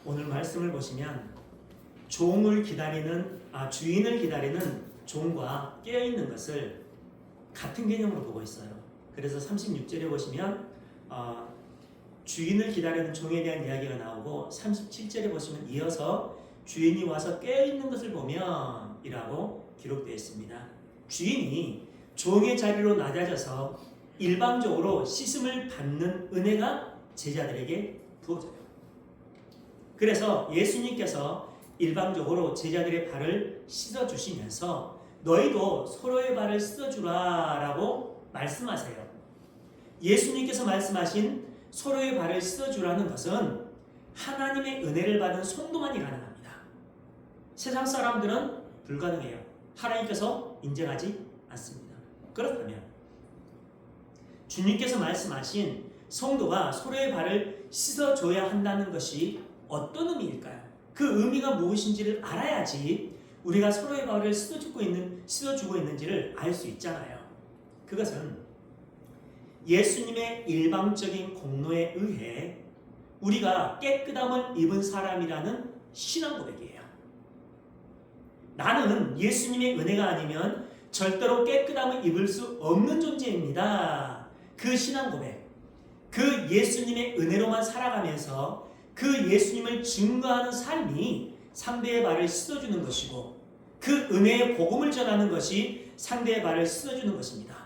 오늘 말씀을 보시면 주인을 기다리는 종과 깨어있는 것을 같은 개념으로 보고 있어요. 그래서 36절에 보시면 주인을 기다리는 종에 대한 이야기가 나오고 37절에 보시면 이어서 주인이 와서 깨어있는 것을 보면 이라고 기록되어 있습니다. 주인이 종의 자리로 낮아져서 일방적으로 씻음을 받는 은혜가 제자들에게 부어져요. 그래서 예수님께서 일방적으로 제자들의 발을 씻어주시면서 너희도 서로의 발을 씻어주라 라고 말씀하세요. 예수님께서 말씀하신 서로의 발을 씻어주라는 것은 하나님의 은혜를 받은 성도만이 가능합니다. 세상 사람들은 불가능해요. 하나님께서 인정하지 않습니다. 그렇다면 주님께서 말씀하신 성도가 서로의 발을 씻어줘야 한다는 것이 어떤 의미일까요? 그 의미가 무엇인지를 알아야지 우리가 서로의 발을 씻어주고 있는지를 알 수 있잖아요. 그것은 예수님의 일방적인 공로에 의해 우리가 깨끗함을 입은 사람이라는 신앙 고백이에요. 나는 예수님의 은혜가 아니면 절대로 깨끗함을 입을 수 없는 존재입니다. 그 신앙 고백, 그 예수님의 은혜로만 살아가면서 그 예수님을 증거하는 삶이 상대의 발을 씻어주는 것이고 그 은혜의 복음을 전하는 것이 상대의 발을 씻어주는 것입니다.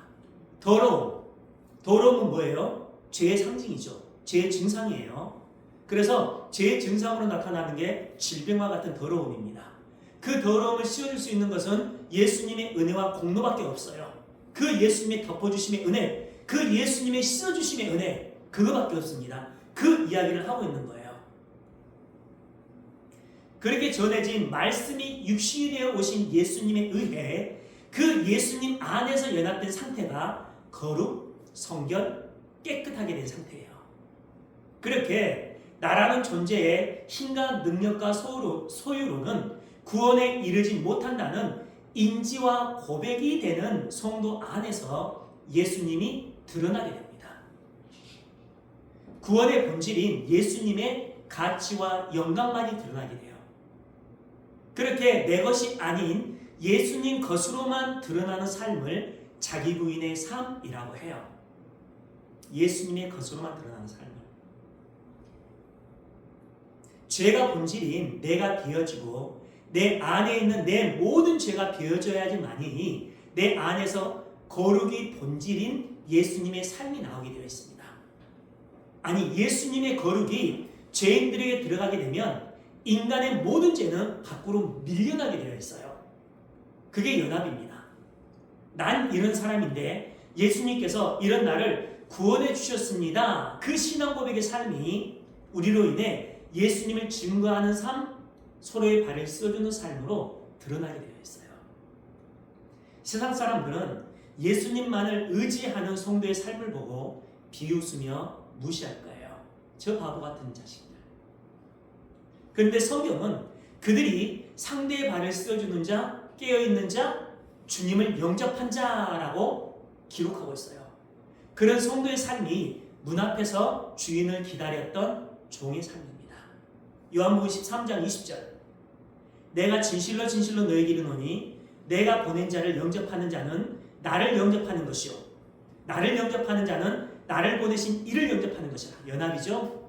더러움은 뭐예요? 죄의 상징이죠. 죄의 증상이에요. 그래서 죄의 증상으로 나타나는 게 질병과 같은 더러움입니다. 그 더러움을 씌워줄 수 있는 것은 예수님의 은혜와 공로밖에 없어요. 그 예수님의 덮어주심의 은혜, 그 예수님의 씻어주심의 은혜, 그거밖에 없습니다. 그 이야기를 하고 있는 거예요. 그렇게 전해진 말씀이 육신이 되어 오신 예수님에 의해 그 예수님 안에서 연합된 상태가 거룩, 성결, 깨끗하게 된 상태예요. 그렇게 나라는 존재의 힘과 능력과 소유로는 구원에 이르지 못한다는 인지와 고백이 되는 성도 안에서 예수님이 드러나게 됩니다. 구원의 본질인 예수님의 가치와 영광만이 드러나게 돼요. 그렇게 내 것이 아닌 예수님 것으로만 드러나는 삶을 자기 부인의 삶이라고 해요. 예수님의 것으로만 드러나는 삶을. 죄가 본질인 내가 비워지고 내 안에 있는 내 모든 죄가 비워져야지만이 내 안에서 거룩이 본질인 예수님의 삶이 나오게 되어 있습니다. 아니, 예수님의 거룩이 죄인들에게 들어가게 되면 인간의 모든 죄는 밖으로 밀려나게 되어 있어요. 그게 연합입니다. 난 이런 사람인데 예수님께서 이런 나를 구원해 주셨습니다. 그 신앙 고백의 삶이 우리로 인해 예수님을 증거하는 삶, 서로의 발을 씻어주는 삶으로 드러나게 되어 있어요. 세상 사람들은 예수님만을 의지하는 성도의 삶을 보고 비웃으며 무시할 거예요. 저 바보 같은 자식들. 그런데 성경은 그들이 상대의 발을 씻어주는 자, 깨어있는 자, 주님을 영접한 자라고 기록하고 있어요. 그런 성도의 삶이 문 앞에서 주인을 기다렸던 종의 삶입니다. 요한복음 13장 20절, 내가 진실로 너에게 이르노니 내가 보낸 자를 영접하는 자는 나를 영접하는 것이요 나를 영접하는 자는 나를 보내신 이를 영접하는 것이라. 연합이죠.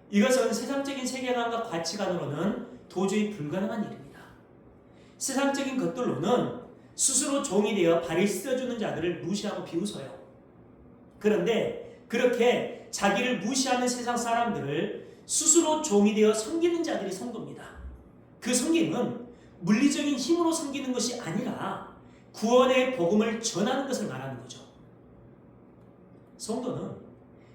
이것은 세상적인 세계관과 가치관으로는 도저히 불가능한 일입니다. 세상적인 것들로는 스스로 종이 되어 발을 씻어주는 자들을 무시하고 비웃어요. 그런데 그렇게 자기를 무시하는 세상 사람들을 스스로 종이 되어 섬기는 자들이 성도입니다. 그 섬김은 물리적인 힘으로 섬기는 것이 아니라 구원의 복음을 전하는 것을 말하는 거죠. 성도는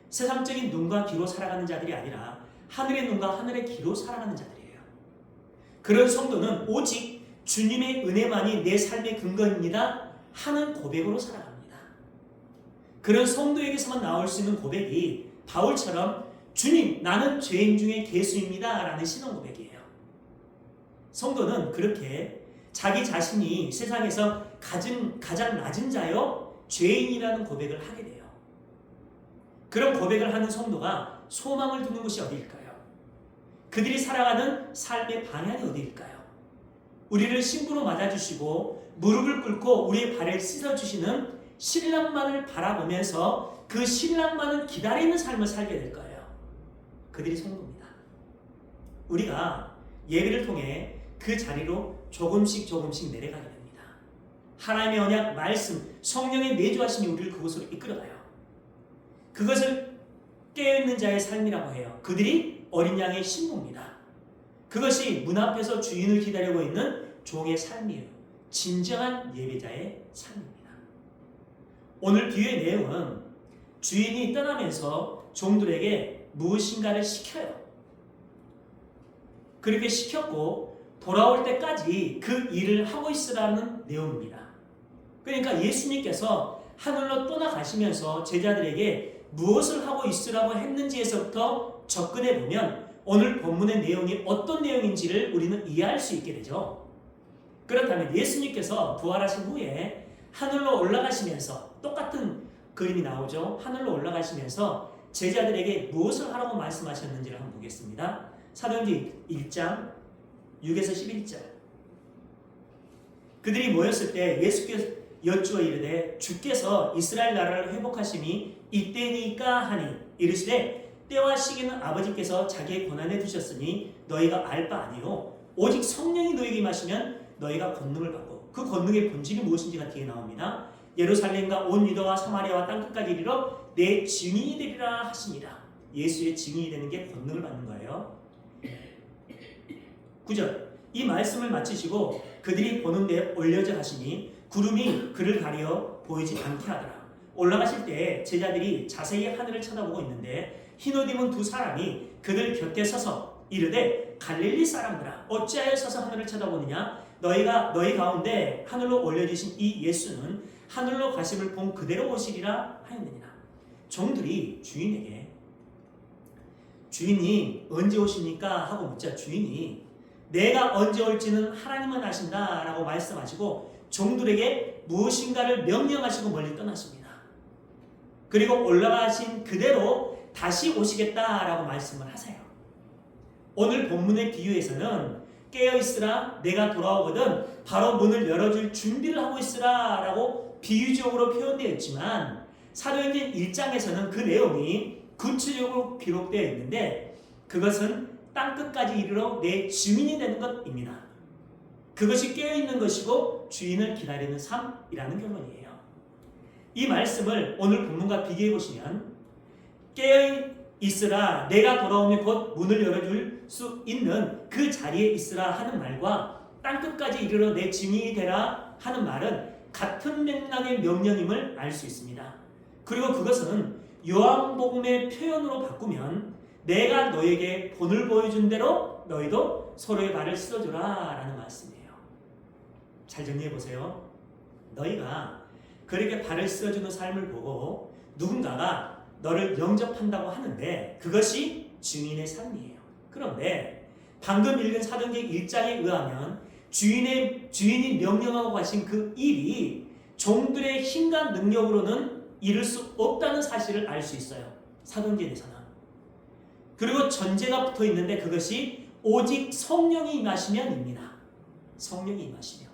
세상적인 눈과 귀로 살아가는 자들이 아니라 하늘의 눈과 하늘의 귀로 살아가는 자들이에요. 그런 성도는 오직 주님의 은혜만이 내 삶의 근거입니다 하는 고백으로 살아갑니다. 그런 성도에게서만 나올 수 있는 고백이 바울처럼 주님, 나는 죄인 중에 괴수입니다 라는 신앙 고백이에요. 성도는 그렇게 자기 자신이 세상에서 가장 낮은 자요 죄인이라는 고백을 하게 돼요. 그런 고백을 하는 성도가 소망을 두는 곳이 어디일까요? 그들이 살아가는 삶의 방향이 어디일까요? 우리를 신부로 맞아주시고 무릎을 꿇고 우리의 발을 씻어주시는 신랑만을 바라보면서 그 신랑만을 기다리는 삶을 살게 될 거예요. 그들이 성도입니다. 우리가 예배를 통해 그 자리로 조금씩 내려가게 됩니다. 하나님의 언약, 말씀, 성령의 내주하심이 우리를 그곳으로 이끌어가요. 그것을 깨어있는 자의 삶이라고 해요. 그들이 어린 양의 신부입니다. 그것이 문 앞에서 주인을 기다리고 있는 종의 삶이에요. 진정한 예배자의 삶입니다. 오늘 비유의 내용은 주인이 떠나면서 종들에게 무엇인가를 시켜요. 그렇게 시켰고 돌아올 때까지 그 일을 하고 있으라는 내용입니다. 그러니까 예수님께서 하늘로 떠나가시면서 제자들에게 무엇을 하고 있으라고 했는지에서부터 접근해 보면 오늘 본문의 내용이 어떤 내용인지를 우리는 이해할 수 있게 되죠. 그렇다면 예수님께서 부활하신 후에 하늘로 올라가시면서 똑같은 그림이 나오죠. 하늘로 올라가시면서 제자들에게 무엇을 하라고 말씀하셨는지를 한번 보겠습니다. 사도행전 1장 6에서 11절. 그들이 모였을 때 예수께서 여쭈어 이르되 주께서 이스라엘 나라를 회복하심이 이때니까 하니 이르시되 때와 시기는 아버지께서 자기의 권한에 두셨으니 너희가 알 바 아니요 오직 성령이 너희에게 임하시면 너희가 권능을 받고 그 권능의 본질이 무엇인지가 뒤에 나옵니다. 예루살렘과 온 유다와 사마리아와 땅끝까지 이르러 내 증인이 되리라 하시니라. 예수의 증인이 되는 게 권능을 받는 거예요. 9절. 이 말씀을 마치시고 그들이 보는 데 올려져 하시니 구름이 그를 가려 보이지 않게 하더라. 올라가실 때 제자들이 자세히 하늘을 쳐다보고 있는데 흰옷 입은 두 사람이 그들 곁에 서서 이르되 갈릴리 사람들아 어찌하여 서서 하늘을 쳐다보느냐 너희 가운데 하늘로 올려주신 이 예수는 하늘로 가심을 본 그대로 오시리라 하였느니라. 종들이 주인에게 주인이 언제 오십니까 하고 묻자 주인이 내가 언제 올지는 하나님만 아신다 라고 말씀하시고 종들에게 무엇인가를 명령하시고 멀리 떠나십니다. 그리고 올라가신 그대로 다시 오시겠다라고 말씀을 하세요. 오늘 본문의 비유에서는 깨어있으라 내가 돌아오거든 바로 문을 열어줄 준비를 하고 있으라 라고 비유적으로 표현되어 있지만 사도행전 1장에서는 그 내용이 구체적으로 기록되어 있는데 그것은 땅끝까지 이르러 내 증인이 되는 것입니다. 그것이 깨어있는 것이고 주인을 기다리는 삶이라는 결론이에요. 이 말씀을 오늘 본문과 비교해 보시면 깨어있으라 내가 돌아오면 곧 문을 열어줄 수 있는 그 자리에 있으라 하는 말과 땅끝까지 이르러 내 증인이 되라 하는 말은 같은 맥락의 명령임을 알 수 있습니다. 그리고 그것은 요한복음의 표현으로 바꾸면 내가 너에게 본을 보여준 대로 너희도 서로의 발을 씻어주라 라는 말씀이에요. 잘 정리해 보세요. 너희가 그렇게 발을 씻어주는 삶을 보고 누군가가 너를 영접한다고 하는데 그것이 증인의 삶이에요. 그런데 방금 읽은 사도행전 1장에 의하면 주인이 명령하고 가신 그 일이 종들의 힘과 능력으로는 이룰 수 없다는 사실을 알 수 있어요. 사도행전에서는. 그리고 전제가 붙어 있는데 그것이 오직 성령이 임하시면입니다. 성령이 임하시면.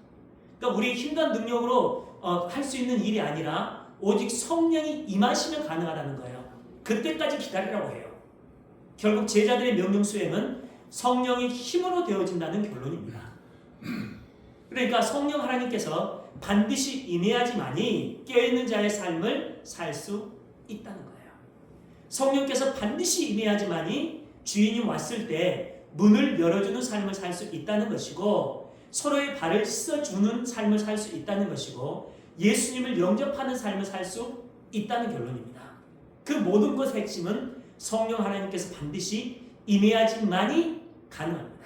그러니까 우리의 힘과 능력으로 할 수 있는 일이 아니라 오직 성령이 임하시면 가능하다는 거예요. 그때까지 기다리라고 해요. 결국 제자들의 명령 수행은 성령의 힘으로 되어진다는 결론입니다. 그러니까 성령 하나님께서 반드시 임해야지만이 깨어있는 자의 삶을 살 수 있다는 거예요. 성령께서 반드시 임해야지만이 주인이 왔을 때 문을 열어주는 삶을 살 수 있다는 것이고 서로의 발을 씻어주는 삶을 살 수 있다는 것이고 예수님을 영접하는 삶을 살 수 있다는 결론입니다. 그 모든 것의 핵심은 성령 하나님께서 반드시 임해야지만이 가능합니다.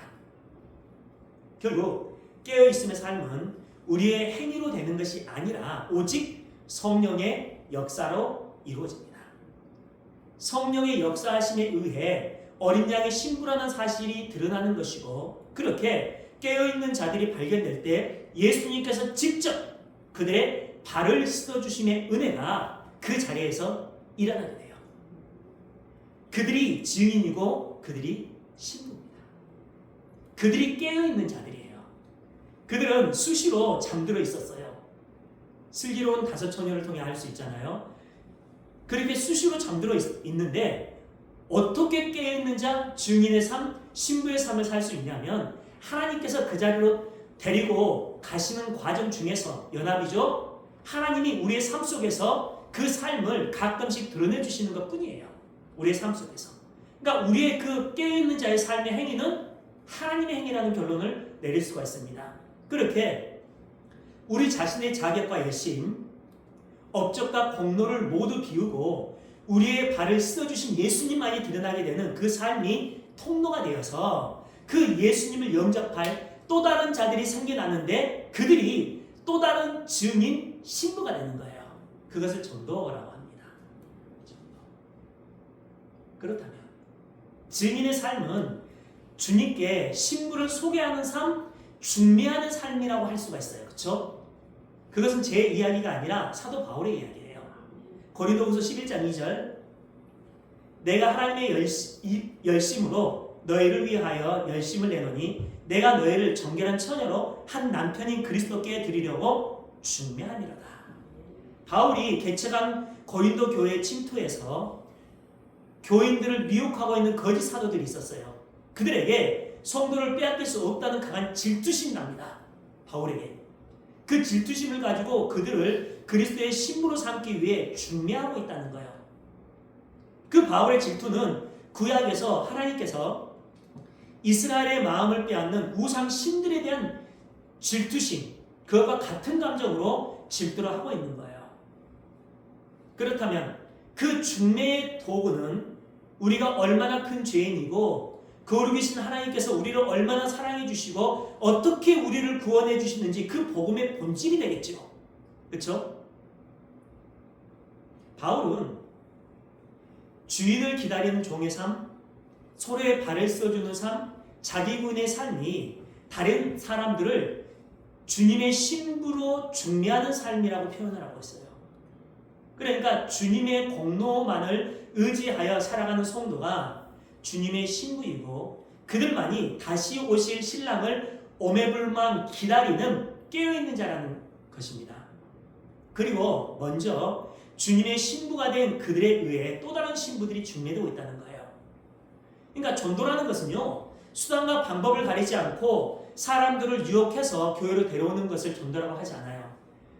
결국 깨어있음의 삶은 우리의 행위로 되는 것이 아니라 오직 성령의 역사로 이루어집니다. 성령의 역사하심에 의해 어린 양의 신부라는 사실이 드러나는 것이고 그렇게 깨어있는 자들이 발견될 때 예수님께서 직접 그들의 발을 씻어주심의 은혜가 그 자리에서 일어나게 돼요. 그들이 증인이고 그들이 신부입니다. 그들이 깨어있는 자들이에요. 그들은 수시로 잠들어 있었어요. 슬기로운 다섯 처녀를 통해 알 수 있잖아요. 그렇게 수시로 잠들어 있는데 어떻게 깨어있는 자, 증인의 삶, 신부의 삶을 살 수 있냐면 하나님께서 그 자리로 데리고 가시는 과정 중에서 연합이죠. 하나님이 우리의 삶 속에서 그 삶을 가끔씩 드러내 주시는 것 뿐이에요. 우리의 삶 속에서. 그러니까 우리의 그 깨어있는 자의 삶의 행위는 하나님의 행위라는 결론을 내릴 수가 있습니다. 그렇게 우리 자신의 자격과 열심, 업적과 공로를 모두 비우고 우리의 발을 씻어주신 예수님만이 드러나게 되는 그 삶이 통로가 되어서 그 예수님을 영접할 또 다른 자들이 생겨나는데 그들이 또 다른 증인, 신부가 되는 거예요. 그것을 전도라고 합니다. 그렇다면 증인의 삶은 주님께 신부를 소개하는 삶, 중매하는 삶이라고 할 수가 있어요. 그렇죠? 그것은 제 이야기가 아니라 사도 바울의 이야기예요. 고린도후서 11장 2절 내가 하나님의 열심으로 너희를 위하여 열심을 내노니 내가 너희를 정결한 처녀로 한 남편인 그리스도께 드리려고 중매하니로다. 바울이 개척한 고린도 교회에 침투해서 교인들을 미혹하고 있는 거짓 사도들이 있었어요. 그들에게 성도를 빼앗길 수 없다는 강한 질투심이 납니다. 바울에게. 그 질투심을 가지고 그들을 그리스도의 신부로 삼기 위해 중매하고 있다는 거예요. 그 바울의 질투는 구약에서 하나님께서 이스라엘의 마음을 빼앗는 우상 신들에 대한 질투심, 그것과 같은 감정으로 질투를 하고 있는 거예요. 그렇다면 그 중매의 도구는 우리가 얼마나 큰 죄인이고 거룩이신 하나님께서 우리를 얼마나 사랑해 주시고 어떻게 우리를 구원해 주시는지 그 복음의 본질이 되겠죠. 그렇죠? 바울은 주인을 기다리는 종의 삶, 서로의 발을 써주는 삶, 자기 군의 삶이 다른 사람들을 주님의 신부로 중매하는 삶이라고 표현을 하고 있어요. 그러니까 주님의 공로만을 의지하여 살아가는 성도가 주님의 신부이고 그들만이 다시 오실 신랑을 오매불망 기다리는 깨어있는 자라는 것입니다. 그리고 먼저 주님의 신부가 된 그들에 의해 또 다른 신부들이 중매되고 있다는 거예요. 그러니까 전도라는 것은요, 수단과 방법을 가리지 않고 사람들을 유혹해서 교회로 데려오는 것을 전도라고 하지 않아요.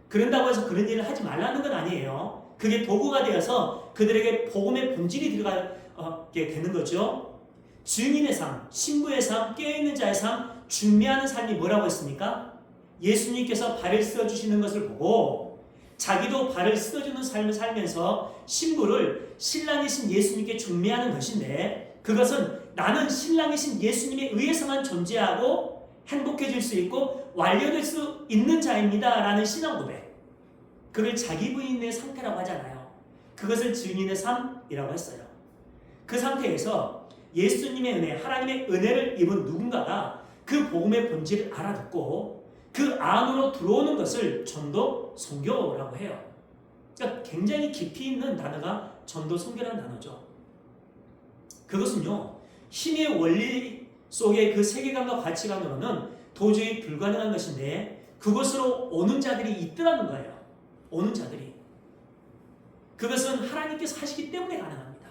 그런다고 해서 그런 일을 하지 말라는 건 아니에요. 그게 도구가 되어서 그들에게 복음의 본질이 들어가게 되는 거죠. 증인의 삶, 신부의 삶, 깨어있는 자의 삶, 중매하는 삶이 뭐라고 했습니까? 예수님께서 발을 씻어주시는 것을 보고 자기도 발을 씻어주는 삶을 살면서 신부를 신랑이신 예수님께 중매하는 것인데 그것은 나는 신랑이신 예수님에 의해서만 존재하고 행복해질 수 있고 완료될 수 있는 자입니다 라는 신앙 고백, 그걸 자기 부인의 상태라고 하잖아요. 그것을 증인의 삶이라고 했어요. 그 상태에서 예수님의 은혜, 하나님의 은혜를 입은 누군가가 그 복음의 본질을 알아듣고 그 안으로 들어오는 것을 전도, 선교라고 해요. 그러니까 굉장히 깊이 있는 단어가 전도, 선교라는 단어죠. 그것은요, 힘의 원리 속의 그 세계관과 가치관으로는 도저히 불가능한 것인데 그것으로 오는 자들이 있더라는 거예요. 오는 자들이. 그것은 하나님께서 하시기 때문에 가능합니다.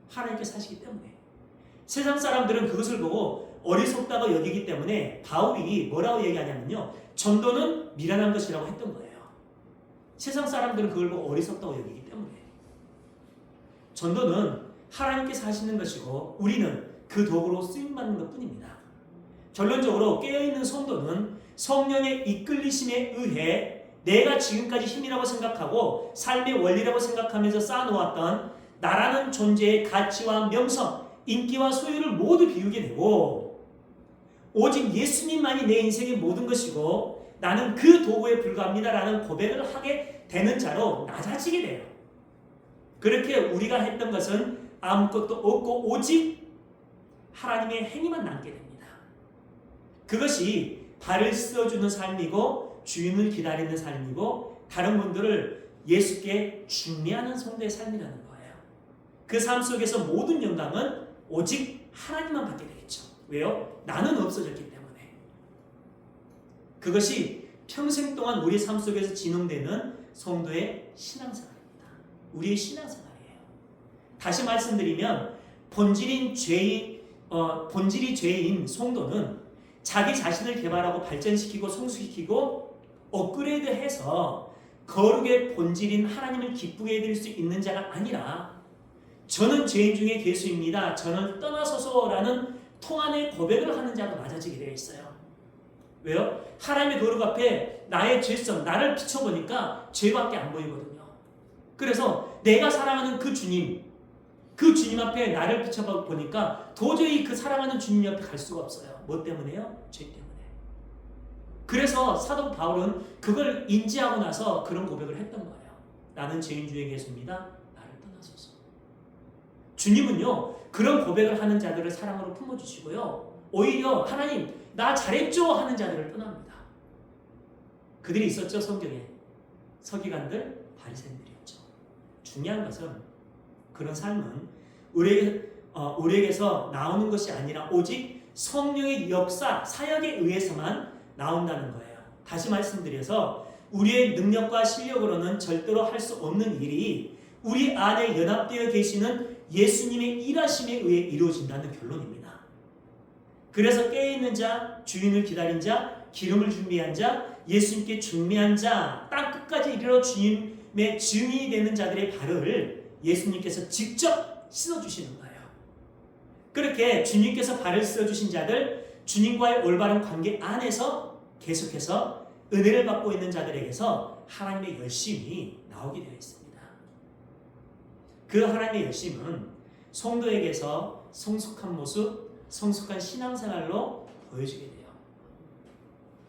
하나님께서 하시기 때문에. 세상 사람들은 그것을 보고 어리석다고 여기기 때문에 바울이 뭐라고 얘기하냐면요, 전도는 미련한 것이라고 했던 거예요. 세상 사람들은 그걸 보고 어리석다고 여기기 때문에. 전도는 하나님께서 하시는 것이고 우리는 그 도구로 쓰임받는 것뿐입니다. 결론적으로 깨어있는 성도는 성령의 이끌리심에 의해 내가 지금까지 힘이라고 생각하고 삶의 원리라고 생각하면서 쌓아놓았던 나라는 존재의 가치와 명성, 인기와 소유를 모두 비우게 되고 오직 예수님만이 내 인생의 모든 것이고 나는 그 도구에 불과합니다라는 고백을 하게 되는 자로 낮아지게 돼요. 그렇게 우리가 했던 것은 아무것도 없고 오직 하나님의 행위만 남게 됩니다. 그것이 발을 씻어주는 삶이고 주인을 기다리는 삶이고 다른 분들을 예수께 중매하는 성도의 삶이라는 거예요. 그 삶 속에서 모든 영광은 오직 하나님만 받게 되겠죠. 왜요? 나는 없어졌기 때문에. 그것이 평생 동안 우리 삶 속에서 진행되는 성도의 신앙생활입니다. 우리의 신앙생활이에요. 다시 말씀드리면 본질이 죄인 성도는 자기 자신을 개발하고 발전시키고 성숙시키고 업그레이드해서 거룩의 본질인 하나님을 기쁘게 해드릴 수 있는 자가 아니라 저는 죄인 중에 괴수입니다. 저는 떠나소서라는 통안의 고백을 하는 자가 맞아지게 되어 있어요. 왜요? 하나님의 거룩 앞에 나의 죄성, 나를 비춰보니까 죄밖에 안 보이거든요. 그래서 내가 사랑하는 그 주님 앞에 나를 비춰보니까 도저히 그 사랑하는 주님 옆에 갈 수가 없어요. 뭐 때문에요? 죄 때문에. 그래서 사도 바울은 그걸 인지하고 나서 그런 고백을 했던 거예요. 나는 죄인 중에 계십니다. 나를 떠나소서. 주님은요, 그런 고백을 하는 자들을 사랑으로 품어주시고요. 오히려 하나님, 나 잘했죠? 하는 자들을 떠납니다. 그들이 있었죠, 성경에. 서기관들, 바리새인들이었죠. 중요한 것은 그런 삶은 우리에게서 나오는 것이 아니라 오직 성령의 역사, 사역에 의해서만 나온다는 거예요. 다시 말씀드려서 우리의 능력과 실력으로는 절대로 할 수 없는 일이 우리 안에 연합되어 계시는 예수님의 일하심에 의해 이루어진다는 결론입니다. 그래서 깨어있는 자, 주인을 기다린 자, 기름을 준비한 자, 예수님께 중매한 자, 땅 끝까지 이르러 주님의 증인이 되는 자들의 발을 예수님께서 직접 씻어주시는 거예요. 그렇게 주님께서 발을 씻어주신 자들, 주님과의 올바른 관계 안에서 계속해서 은혜를 받고 있는 자들에게서 하나님의 열심이 나오게 되어 있습니다. 그 하나님의 열심은 성도에게서 성숙한 모습, 성숙한 신앙생활로 보여지게 돼요.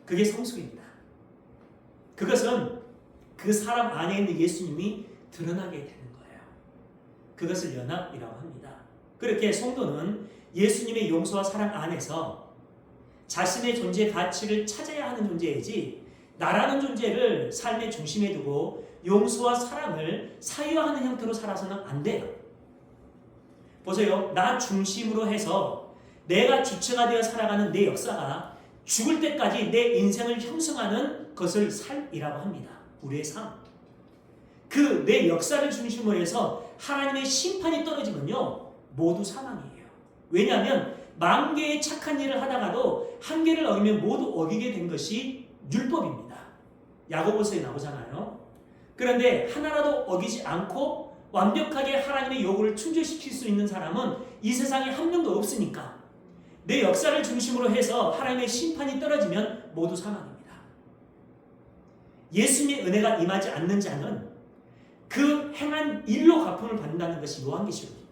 그게 성숙입니다. 그것은 그 사람 안에 있는 예수님이 드러나게 되는 거예요. 그것을 연합이라고 합니다. 그렇게 성도는 예수님의 용서와 사랑 안에서 자신의 존재 가치를 찾아야 하는 존재이지 나라는 존재를 삶의 중심에 두고 용서와 사랑을 사유화하는 형태로 살아서는 안 돼요. 보세요. 나 중심으로 해서 내가 주체가 되어 살아가는 내 역사가 죽을 때까지 내 인생을 형성하는 것을 삶이라고 합니다. 우리의 삶. 그 내 역사를 중심으로 해서 하나님의 심판이 떨어지면요. 모두 사망이에요. 왜냐하면 만 개의 착한 일을 하다가도 한 개를 어기면 모두 어기게 된 것이 율법입니다. 야고보서에 나오잖아요. 그런데 하나라도 어기지 않고 완벽하게 하나님의 요구를 충족시킬 수 있는 사람은 이 세상에 한 명도 없으니까 내 역사를 중심으로 해서 하나님의 심판이 떨어지면 모두 사망입니다. 예수님의 은혜가 임하지 않는 자는 그 행한 일로 갚음을 받는다는 것이 요한계시록입니다.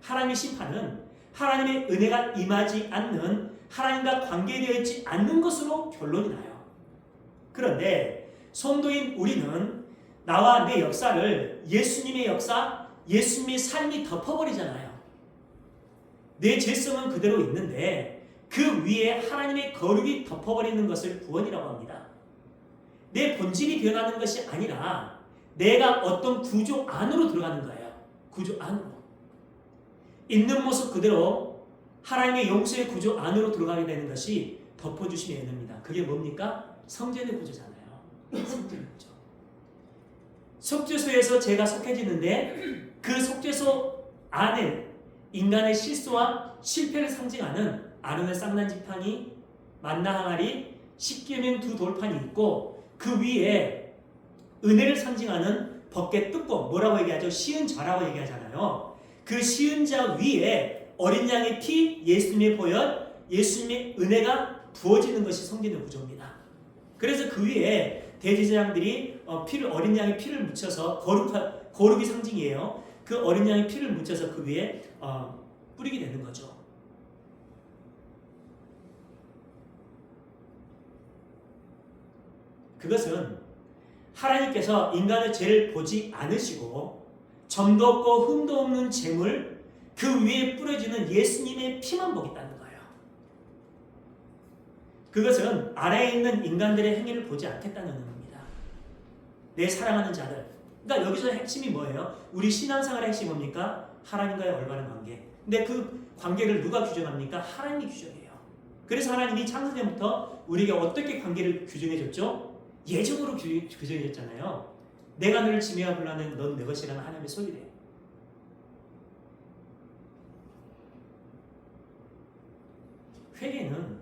하나님의 심판은 하나님의 은혜가 임하지 않는 하나님과 관계되어 있지 않는 것으로 결론이 나요. 그런데 성도인 우리는 나와 내 역사를 예수님의 역사, 예수님의 삶이 덮어버리잖아요. 내 죄성은 그대로 있는데 그 위에 하나님의 거룩이 덮어버리는 것을 구원이라고 합니다. 내 본질이 변하는 것이 아니라 내가 어떤 구조 안으로 들어가는 거예요. 구조 안으로. 있는 모습 그대로 하나님의 용서의 구조 안으로 들어가게 되는 것이 덮어주심의 은혜입니다. 그게 뭡니까? 성전의 구조잖아요. 성전의 구조. 속죄소에서 제가 속해지는데 그 속죄소 안에 인간의 실수와 실패를 상징하는 아론의 쌍난 지팡이, 만나 항아리, 십계명 두 돌판이 있고 그 위에 은혜를 상징하는 벗개 뚜껑, 뭐라고 얘기하죠? 시은자라고 얘기하잖아요. 그 시은자 위에 어린 양의 피, 예수님의 보혈, 예수님의 은혜가 부어지는 것이 성전의 구조입니다. 그래서 그 위에 대제사장들이 어린 양의 피를 묻혀서 거룩이 상징이에요. 그 어린 양의 피를 묻혀서 그 위에 뿌리게 되는 거죠. 그것은 하나님께서 인간의 죄를 보지 않으시고 점도 없고 흠도 없는 재물 그 위에 뿌려지는 예수님의 피만 보겠다는 거예요. 그것은 아래에 있는 인간들의 행위를 보지 않겠다는 의미입니다. 내 사랑하는 자들. 그러니까 여기서 핵심이 뭐예요? 우리 신앙생활의 핵심이 뭡니까? 하나님과의 올바른 관계. 근데 그 관계를 누가 규정합니까? 하나님이 규정해요. 그래서 하나님이 창세전부터 우리에게 어떻게 관계를 규정해줬죠? 예정으로 규정해줬잖아요. 내가 너를 지매와 불러낸 넌 내 것이라는 하나님의 소유래요. 회개는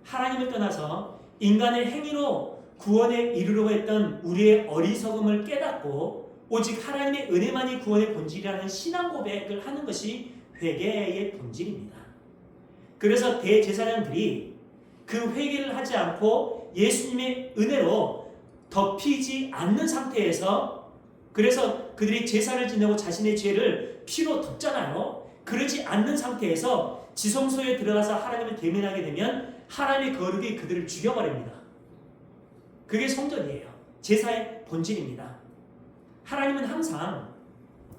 하나님을 떠나서 인간의 행위로 구원에 이르려고 했던 우리의 어리석음을 깨닫고 오직 하나님의 은혜만이 구원의 본질이라는 신앙 고백을 하는 것이 회개의 본질입니다. 그래서 대제사장들이 그 회개를 하지 않고 예수님의 은혜로 덮이지 않는 상태에서, 그래서 그들이 제사를 지내고 자신의 죄를 피로 덮잖아요. 그러지 않는 상태에서 지성소에 들어가서 하나님을 대면하게 되면 하나님의 거룩이 그들을 죽여버립니다. 그게 성전이에요. 제사의 본질입니다. 하나님은 항상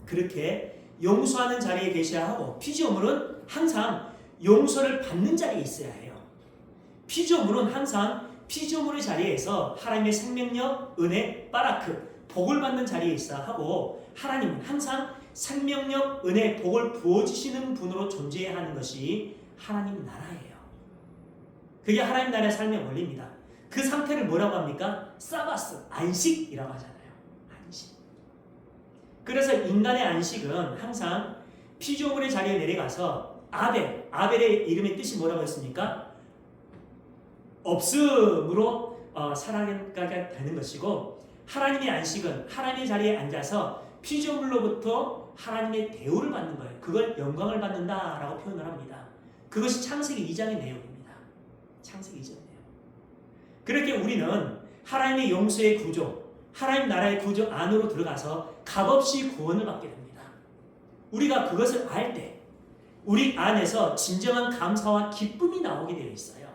그렇게 용서하는 자리에 계셔야 하고, 피조물은 항상 용서를 받는 자리에 있어야 해요. 피조물은 항상 피조물의 자리에서 하나님의 생명력, 은혜, 바라크, 복을 받는 자리에 있어야 하고, 하나님은 항상 생명력, 은혜, 복을 부어주시는 분으로 존재해야 하는 것이 하나님 나라예요. 그게 하나님 나라의 삶의 원리입니다. 그 상태를 뭐라고 합니까? 사바스, 안식이라고 하잖아요. 안식. 그래서 인간의 안식은 항상 피조물의 자리에 내려가서 아벨의 이름의 뜻이 뭐라고 했습니까? 없음으로 살아가게 되는 것이고, 하나님의 안식은 하나님의 자리에 앉아서 피조물로부터 하나님의 대우를 받는 거예요. 그걸 영광을 받는다라고 표현을 합니다. 그것이 창세기 2장의 내용입니다. 창세기 2장 내용. 그렇게 우리는 하나님의 용서의 구조, 하나님 나라의 구조 안으로 들어가서 값없이 구원을 받게 됩니다. 우리가 그것을 알 때 우리 안에서 진정한 감사와 기쁨이 나오게 되어 있어요.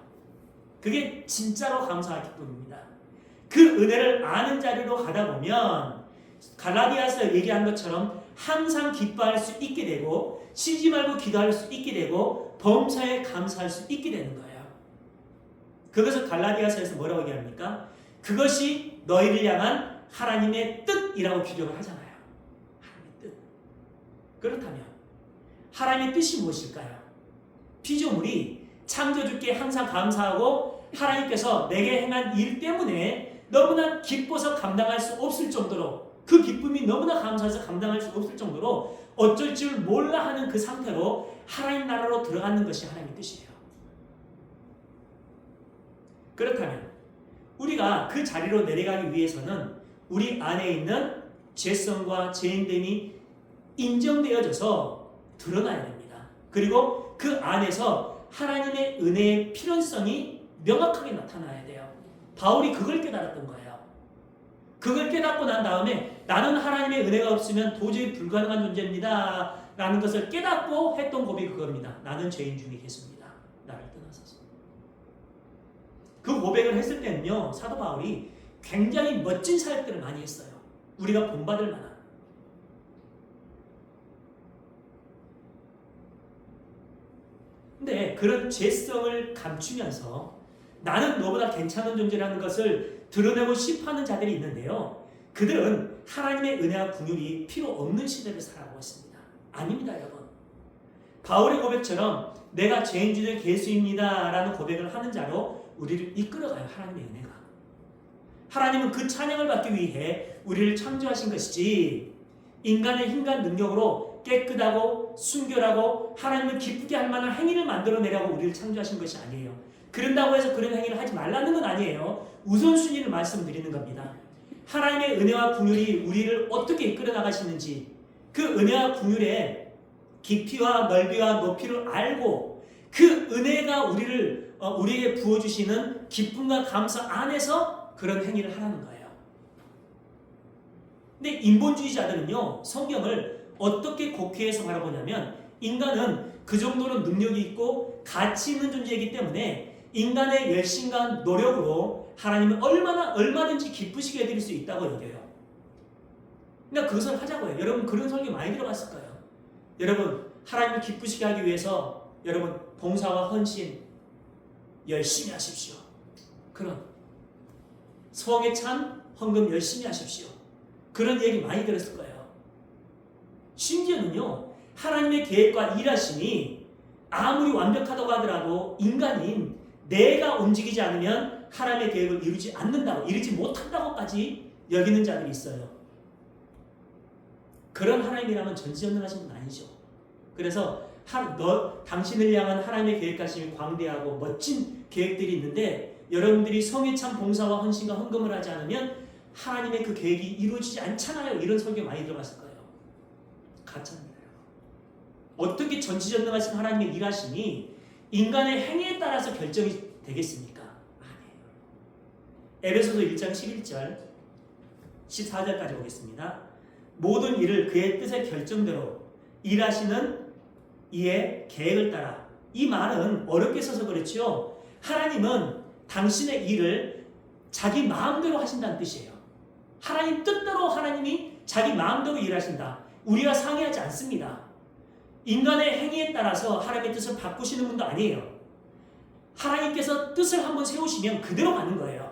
그게 진짜로 감사와 기쁨입니다. 그 은혜를 아는 자리로 가다 보면 갈라디아서 얘기한 것처럼 항상 기뻐할 수 있게 되고, 쉬지 말고 기도할 수 있게 되고, 범사에 감사할 수 있게 되는 거예요. 그것을 갈라디아서에서 뭐라고 얘기합니까? 그것이 너희를 향한 하나님의 뜻이라고 규정을 하잖아요. 하나님의 뜻. 그렇다면 하나님의 뜻이 무엇일까요? 피조물이 창조주께 항상 감사하고 하나님께서 내게 행한 일 때문에 너무나 기뻐서 감당할 수 없을 정도로, 그 기쁨이 너무나 감사해서 감당할 수 없을 정도로 어쩔 줄 몰라 하는 그 상태로 하나님 나라로 들어가는 것이 하나님의 뜻이에요. 그렇다면 우리가 그 자리로 내려가기 위해서는 우리 안에 있는 죄성과 죄인됨이 인정되어져서 드러나야 됩니다. 그리고 그 안에서 하나님의 은혜의 필연성이 명확하게 나타나야 돼요. 바울이 그걸 깨달았던 거예요. 그걸 깨닫고 난 다음에 나는 하나님의 은혜가 없으면 도저히 불가능한 존재입니다 라는 것을 깨닫고 했던 고백이 그겁니다. 나는 죄인 중에 계십니다. 나를 떠나소서. 그 고백을 했을 때는요, 사도 바울이 굉장히 멋진 사역들을 많이 했어요. 우리가 본받을 만한. 근데 그런 죄성을 감추면서 나는 너보다 괜찮은 존재라는 것을 드러내고 싶어하는 자들이 있는데요, 그들은 하나님의 은혜와 긍휼이 필요 없는 시대를 살아가고 있습니다. 아닙니다, 여러분. 바울의 고백처럼 내가 죄인 중에 계수입니다 라는 고백을 하는 자로 우리를 이끌어가요. 하나님의 은혜가. 하나님은 그 찬양을 받기 위해 우리를 창조하신 것이지, 인간의 힘과 능력으로 깨끗하고 순결하고 하나님을 기쁘게 할 만한 행위를 만들어내려고 우리를 창조하신 것이 아니에요. 그런다고 해서 그런 행위를 하지 말라는 건 아니에요. 우선순위를 말씀드리는 겁니다. 하나님의 은혜와 긍휼이 우리를 어떻게 이끌어 나가시는지, 그 은혜와 긍휼의 깊이와 넓이와 높이를 알고 그 은혜가 우리에게 부어주시는 기쁨과 감사 안에서 그런 행위를 하라는 거예요. 근데 인본주의자들은요, 성경을 어떻게 곡해해서 바라보냐면, 인간은 그 정도로 능력이 있고 가치 있는 존재이기 때문에 인간의 열심과 노력으로 하나님을 얼마든지 기쁘시게 해드릴 수 있다고 여겨요. 그러니까 그것을 하자고요. 여러분 그런 설교 많이 들어봤을 거예요. 여러분 하나님을 기쁘시게 하기 위해서 여러분 봉사와 헌신 열심히 하십시오. 그런 성에 찬 헌금 열심히 하십시오. 그런 얘기 많이 들었을 거예요. 심지어는요, 하나님의 계획과 일하심이 아무리 완벽하다고 하더라도 인간인 내가 움직이지 않으면 하나님의 계획을 이루지 않는다고, 이루지 못한다고까지 여기는 자들이 있어요. 그런 하나님이라면 전지전능하신 분 아니죠. 그래서 당신을 향한 하나님의 계획하심이 광대하고 멋진 계획들이 있는데 여러분들이 성에 찬 봉사와 헌신과 헌금을 하지 않으면 하나님의 그 계획이 이루어지지 않잖아요. 이런 설교 많이 들어봤을 거예요. 가짜입니다. 어떻게 전지전능하신 하나님의 일하심이 인간의 행위에 따라서 결정이 되겠습니까? 아니에요. 에베소서 1장 11절 14절까지 보겠습니다. 모든 일을 그의 뜻의 결정대로 일하시는 이의 계획을 따라. 이 말은 어렵게 써서 그렇지요. 하나님은 당신의 일을 자기 마음대로 하신다는 뜻이에요. 하나님 뜻대로 하나님이 자기 마음대로 일하신다. 우리와 상의하지 않습니다. 인간의 행위에 따라서 하나님의 뜻을 바꾸시는 분도 아니에요. 하나님께서 뜻을 한번 세우시면 그대로 가는 거예요.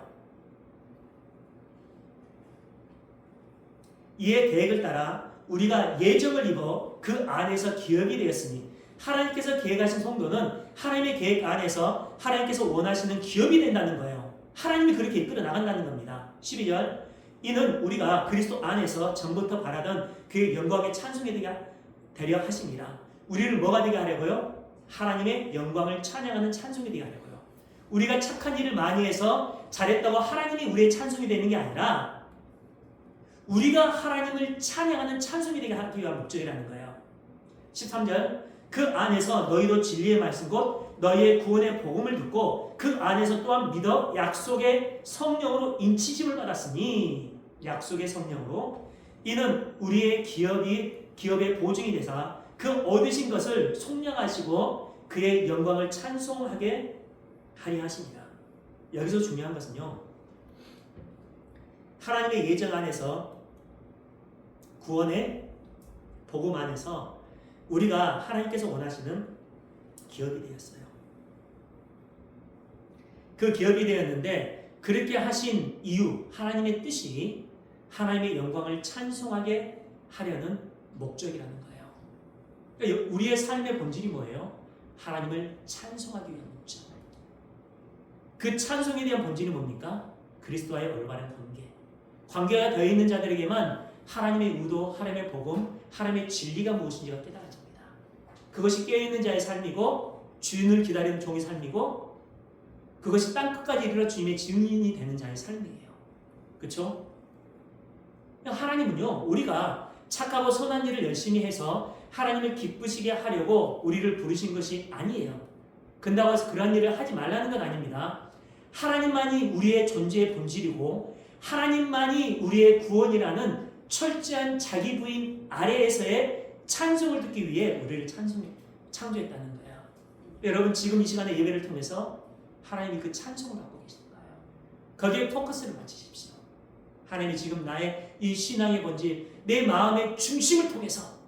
이의 계획을 따라 우리가 예정을 입어 그 안에서 기업이 되었으니 하나님께서 계획하신 성도는 하나님의 계획 안에서 하나님께서 원하시는 기업이 된다는 거예요. 하나님이 그렇게 이끌어 나간다는 겁니다. 12절 이는 우리가 그리스도 안에서 전부터 바라던 그 영광의 찬송이 되려 하심이라. 우리를 뭐가 되게 하려고요? 하나님의 영광을 찬양하는 찬송이 되게 하려고요. 우리가 착한 일을 많이 해서 잘했다고 하나님이 우리의 찬송이 되는 게 아니라 우리가 하나님을 찬양하는 찬송이 되게 하기 위한 목적이라는 거예요. 13절 그 안에서 너희도 진리의 말씀 곧 너희의 구원의 복음을 듣고 그 안에서 또한 믿어 약속의 성령으로 인치심을 받았으니 약속의 성령으로 이는 우리의 기업의 보증이 되사 그 얻으신 것을 속량하시고 그의 영광을 찬송하게 하리 하십니다. 여기서 중요한 것은요. 하나님의 예정 안에서 구원의 복음 안에서 우리가 하나님께서 원하시는 기업이 되었어요. 그 기업이 되었는데 그렇게 하신 이유, 하나님의 뜻이 하나님의 영광을 찬송하게 하려는 목적이라는 거예요. 그러니까 우리의 삶의 본질이 뭐예요? 하나님을 찬송하기 위한 목적. 그 찬송에 대한 본질이 뭡니까? 그리스도와의 올바른 관계. 관계가 되어 있는 자들에게만 하나님의 의도, 하나님의 복음, 하나님의 진리가 무엇인지가 깨달아집니다. 그것이 깨어있는 자의 삶이고 주인을 기다리는 종의 삶이고 그것이 땅끝까지 이르러 주님의 증인이 되는 자의 삶이에요. 그렇죠? 하나님은요. 우리가 착하고 선한 일을 열심히 해서 하나님을 기쁘시게 하려고 우리를 부르신 것이 아니에요. 근다고 해서 그런 일을 하지 말라는 건 아닙니다. 하나님만이 우리의 존재의 본질이고 하나님만이 우리의 구원이라는 철저한 자기 부인 아래에서의 찬송을 듣기 위해 우리를 창조했다는 거예요. 여러분 지금 이 시간에 예배를 통해서 하나님이 그 찬송을 하고 계신 거예요. 거기에 포커스를 맞추십시오. 하나님이 지금 나의 이 신앙의 본질, 내 마음의 중심을 통해서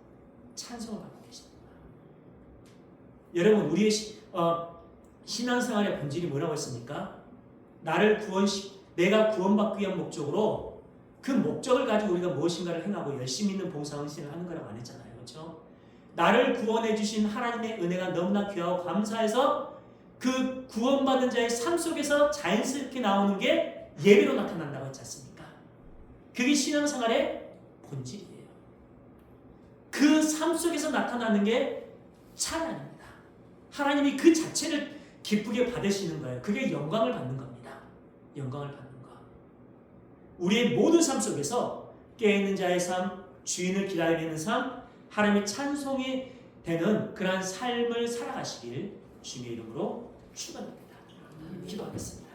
찬송을 하고 계십니다. 여러분 우리의 신앙생활의 본질이 뭐라고 했습니까? 내가 구원받기 위한 목적으로 그 목적을 가지고 우리가 무엇인가를 행하고 열심히 있는 봉사 헌신을 하는 거라고 안 했잖아요. 그렇죠? 나를 구원해 주신 하나님의 은혜가 너무나 귀하고 감사해서 그 구원받은 자의 삶 속에서 자연스럽게 나오는 게 예배로 나타난다고 했지 않습니까? 그게 신앙생활의 본질이에요. 그 삶 속에서 나타나는 게 찬양입니다. 하나님이 그 자체를 기쁘게 받으시는 거예요. 그게 영광을 받는 겁니다. 영광을 받는 거. 우리의 모든 삶 속에서 깨어있는 자의 삶, 주인을 기다리는 삶, 하나님의 찬송이 되는 그러한 삶을 살아가시길 주님의 이름으로 축원합니다. 기도하겠습니다.